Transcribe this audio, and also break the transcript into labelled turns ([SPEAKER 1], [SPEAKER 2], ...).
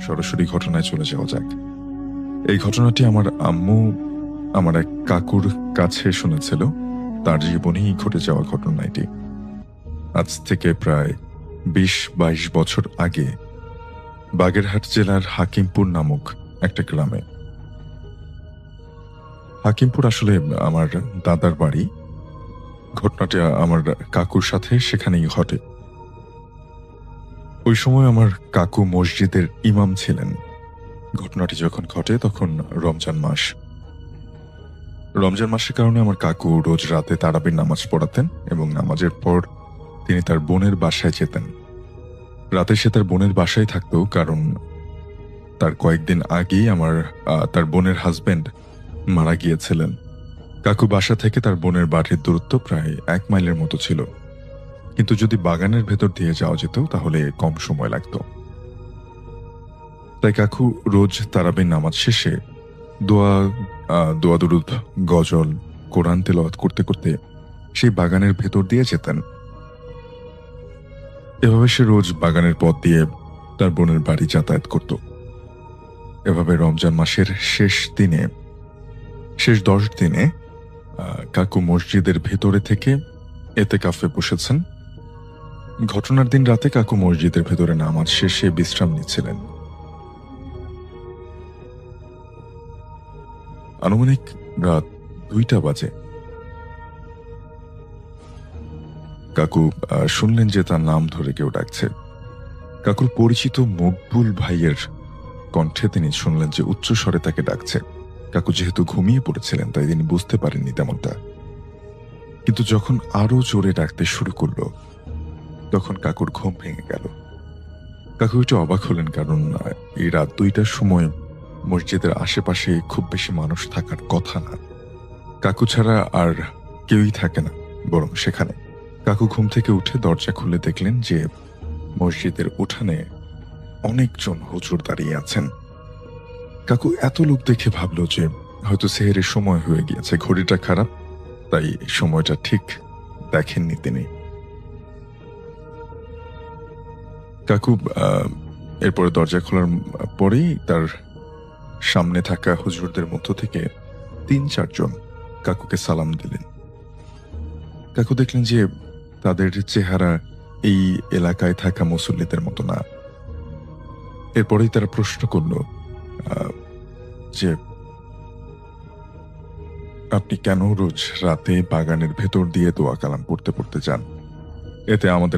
[SPEAKER 1] সরাসরি ঘটনায় চলে যাওয়া যাক। এই ঘটনাটি আমার আম্মু আমার এক কাকুর কাছে শুনেছিল। তার জীবনেই ঘটে যাওয়া ঘটনা এটি। আজ থেকে প্রায় ২০-২২ বছর আগে বাগেরহাট জেলার হাকিমপুর নামক একটা গ্রামে। হাকিমপুর আসলে আমার দাদার বাড়ি। ঘটনাটা আমার কাকুর সাথে সেখানেই ঘটে। ওই সময় আমার কাকু মসজিদের ইমাম ছিলেন। ঘটনাটি যখন ঘটে তখন রমজান মাস। রমজান মাসের কারণে আমার কাকু রোজ রাতে তারাবির নামাজ পড়াতেন এবং নামাজের পর তিনি তার বোনের বাসায় যেতেন। রাতে সে তার বোনের বাসায় থাকতো, কারণ তার কয়েকদিন আগেই তার বোনের হাজবেন্ড মারা গিয়েছিলেন। কাকু বাসা থেকে তার বোনের বাড়ির দূরত্ব প্রায় ১ মাইলের মতো ছিল, কিন্তু যদি বাগানের ভেতর দিয়ে যাওয়া যেত তাহলে কম সময় লাগত। তাই কাকু রোজ তারাবির নামাজ শেষে দোয়া দুরুদ, গজল, কোরআন তেলাওয়াত করতে করতে সেই বাগানের ভেতর দিয়ে যেতেন। এভাবে সে রোজ বাগানের পথ দিয়ে তার বোনের বাড়ি যাতায়াত করত। এভাবে রমজান মাসের শেষ 10 দিনে কাকু মসজিদের ভেতরে থেকে এতেকাফে বসেছেন। ঘটনার দিন রাতে কাকু মসজিদের ভেতরে নামাজ শেষে বিশ্রাম নিচ্ছিলেন। আনুমানিক রাত 2টা বাজে। কাকু শুনলেন যে তার নাম ধরে কেউ ডাকছে। কাকুর পরিচিত মকবুল ভাইয়ের কণ্ঠে তিনি শুনলেন যে উচ্চ স্বরে তাকে ডাকছে। কাকু যেহেতু ঘুমিয়ে পড়েছিলেন তাই তিনি বুঝতে পারেননি তেমনটা, কিন্তু যখন আরো জোরে ডাকতে শুরু করলো তখন কাকুর ঘুম ভেঙে গেল। কাকু একটু অবাক হলেন, কারণ এই রাত 2টার সময় মসজিদের আশেপাশে খুব বেশি মানুষ থাকার কথা না। কাকু ছাড়া আর কেউই থাকে না বরং সেখানে। কাকু ঘুম থেকে উঠে দরজা খুলে দেখলেন যে মসজিদের উঠানে অনেকজন হুজুর দাঁড়িয়ে আছেন। কাকু এত লোক দেখে ভাবল যে হয়তো সেহেরের সময় হয়ে গিয়েছে, ঘড়িটা খারাপ, তাই সময়টা ঠিক দেখেননি তিনি। কাকু এরপরে দরজা খোলার পরেই তার সামনে থাকা হুজুরদের মধ্য থেকে 3-4 জন কাকুকে সালাম দিলেন। কাকু দেখলেন যে তাদের চেহারা এই এলাকায় থাকা মুসল্লিদের মতো না। এরপরেই তারা প্রশ্ন করল যে আপনি কেন রোজ রাতে বাগানের ভেতর দিয়ে দোয়া কালাম পড়তে পড়তে যান? এতে আমাদের